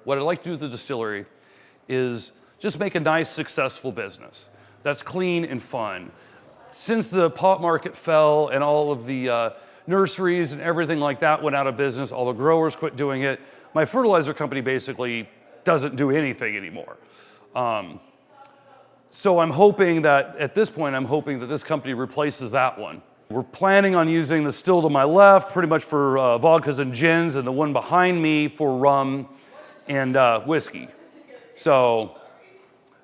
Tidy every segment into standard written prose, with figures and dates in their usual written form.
What I'd like to do with the distillery is just make a nice, successful business that's clean and fun. Since the pot market fell and all of the nurseries and everything like that went out of business, all the growers quit doing it, my fertilizer company basically doesn't do anything anymore. So I'm hoping that, at this point, that this company replaces that one. We're planning on using the still to my left pretty much for vodkas and gins, and the one behind me for rum and whiskey. So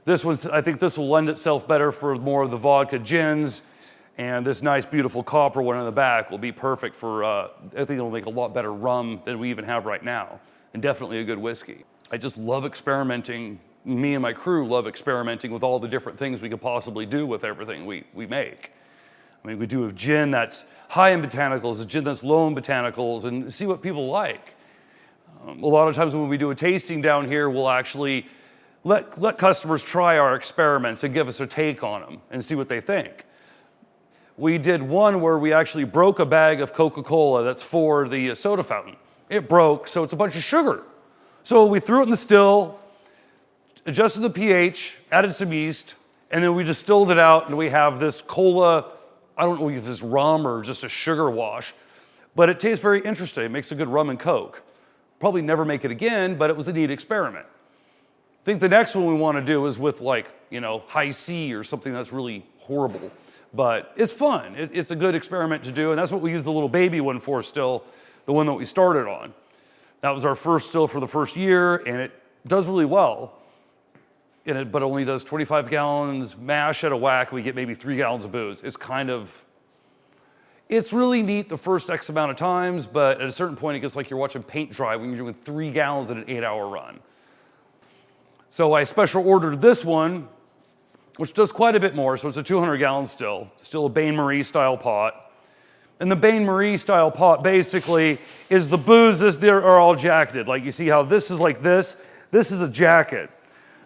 I think this will lend itself better for more of the vodka gins, and this nice, beautiful copper one in the back will be perfect for, I think it'll make a lot better rum than we even have right now, and definitely a good whiskey. I just love experimenting. Me and my crew love experimenting with all the different things we could possibly do with everything we make. I mean, we do a gin that's high in botanicals, a gin that's low in botanicals, and see what people like. A lot of times when we do a tasting down here, we'll actually let customers try our experiments and give us a take on them and see what they think. We did one where we actually broke a bag of Coca-Cola that's for the soda fountain. It broke, so it's a bunch of sugar. So we threw it in the still, adjusted the pH, added some yeast, and then we distilled it out, and we have this cola, I don't know if it's rum or just a sugar wash, but it tastes very interesting. It makes a good rum and Coke. Probably never make it again, but it was a neat experiment. I think the next one we want to do is with high C or something that's really horrible. But it's fun. It's a good experiment to do, and that's what we use the little baby one for still, the one that we started on. That was our first still for the first year, and it does really well. But only does 25 gallons mash at a whack. We get maybe 3 gallons of booze. It's really neat the first X amount of times, but at a certain point it gets like you're watching paint dry when you're doing 3 gallons in an 8-hour run. So I special ordered this one, which does quite a bit more. So it's a 200 gallon still a Bain-Marie style pot. And the Bain-Marie style pot basically is the booze are all jacketed. Like you see how this is like this is a jacket.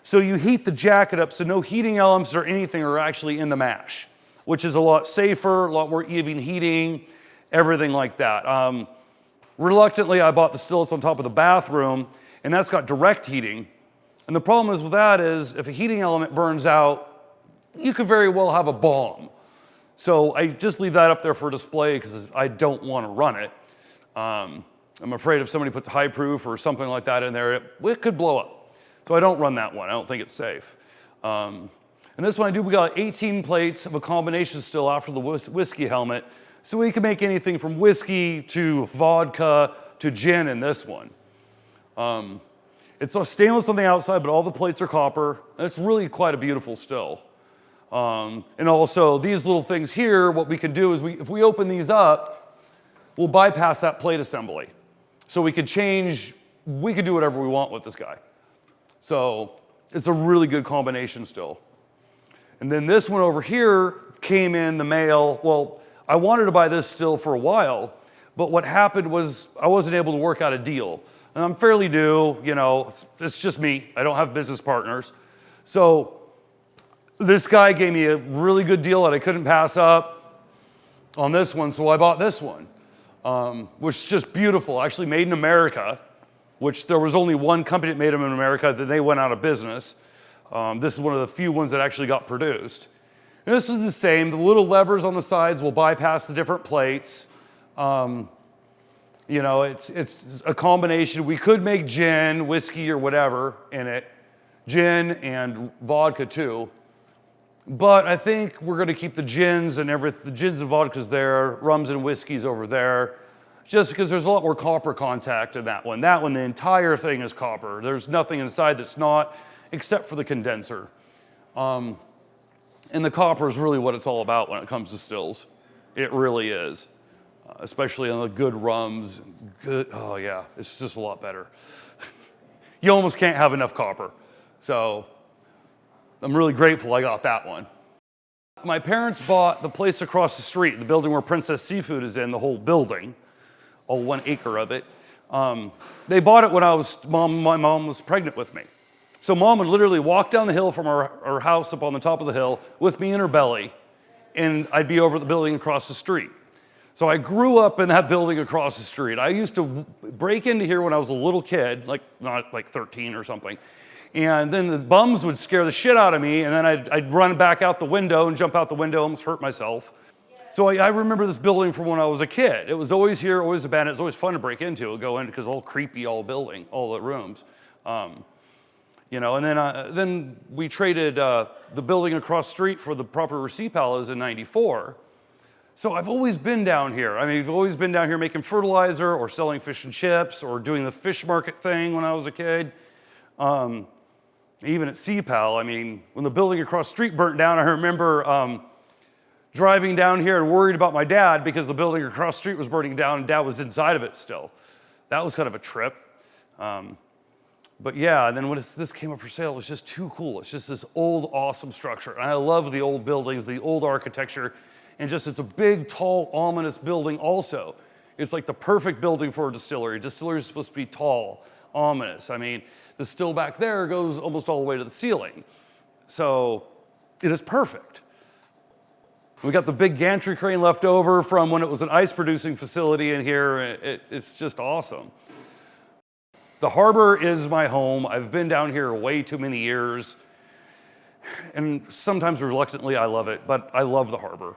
So you heat the jacket up so no heating elements or anything are actually in the mash, which is a lot safer, a lot more even heating, everything like that. Reluctantly, I bought the stills on top of the bathroom, and that's got direct heating. And the problem is with that is if a heating element burns out, you could very well have a bomb. So I just leave that up there for display because I don't want to run it. I'm afraid if somebody puts high proof or something like that in there, it could blow up. So I don't run that one. I don't think it's safe. And this one we got 18 plates of a combination still after the whiskey helmet. So we can make anything from whiskey to vodka to gin in this one. It's stainless on the outside, but all the plates are copper. And it's really quite a beautiful still. And also these little things here, what we can do is if we open these up, we'll bypass that plate assembly. So we could do whatever we want with this guy. So it's a really good combination still. And then this one over here came in the mail. Well, I wanted to buy this still for a while, but what happened was I wasn't able to work out a deal. And I'm fairly new, it's just me. I don't have business partners. So this guy gave me a really good deal that I couldn't pass up on this one, so I bought this one, which is just beautiful, actually made in America, which there was only one company that made them in America, then they went out of business. This is one of the few ones that actually got produced. And this is the same. The little levers on the sides will bypass the different plates. It's a combination. We could make gin, whiskey, or whatever in it. Gin and vodka too. But I think we're going to keep the gins and everything. The gins and vodkas there, rums and whiskeys over there. Just because there's a lot more copper contact in that one. That one, the entire thing is copper. There's nothing inside that's not, except for the condenser. And the copper is really what it's all about when it comes to stills. It really is. Especially on the good rums. Oh yeah, it's just a lot better. You almost can't have enough copper. So I'm really grateful I got that one. My parents bought the place across the street, the building where Princess Seafood is in, the whole building. All 1 acre of it. They bought it when my mom was pregnant with me. So mom would literally walk down the hill from our house up on the top of the hill with me in her belly, and I'd be over the building across the street. So I grew up in that building across the street. I used to break into here when I was a little kid, like not like 13 or something. And then the bums would scare the shit out of me, and then I'd run back out the window and jump out the window, almost hurt myself. So I remember this building from when I was a kid. It was always here, always abandoned. It was always fun to break into, go in, because all creepy, all building, all the rooms. You know, and then we traded the building across the street for the proper receipt palace in '94. So I've always been down here. I mean, I've always been down here making fertilizer or selling fish and chips or doing the fish market thing when I was a kid. Even at CPAL, I mean, when the building across the street burnt down, I remember driving down here and worried about my dad because the building across the street was burning down and Dad was inside of it still. That was kind of a trip. But yeah, and then when this came up for sale, it was just too cool. It's just this old, awesome structure. And I love the old buildings, the old architecture, and just it's a big, tall, ominous building also. It's like the perfect building for a distillery. Distillery is supposed to be tall, ominous. I mean, the still back there goes almost all the way to the ceiling. So it is perfect. We got the big gantry crane left over from when it was an ice producing facility in here. It's just awesome. The harbor is my home. I've been down here way too many years. And sometimes reluctantly, I love it, but I love the harbor.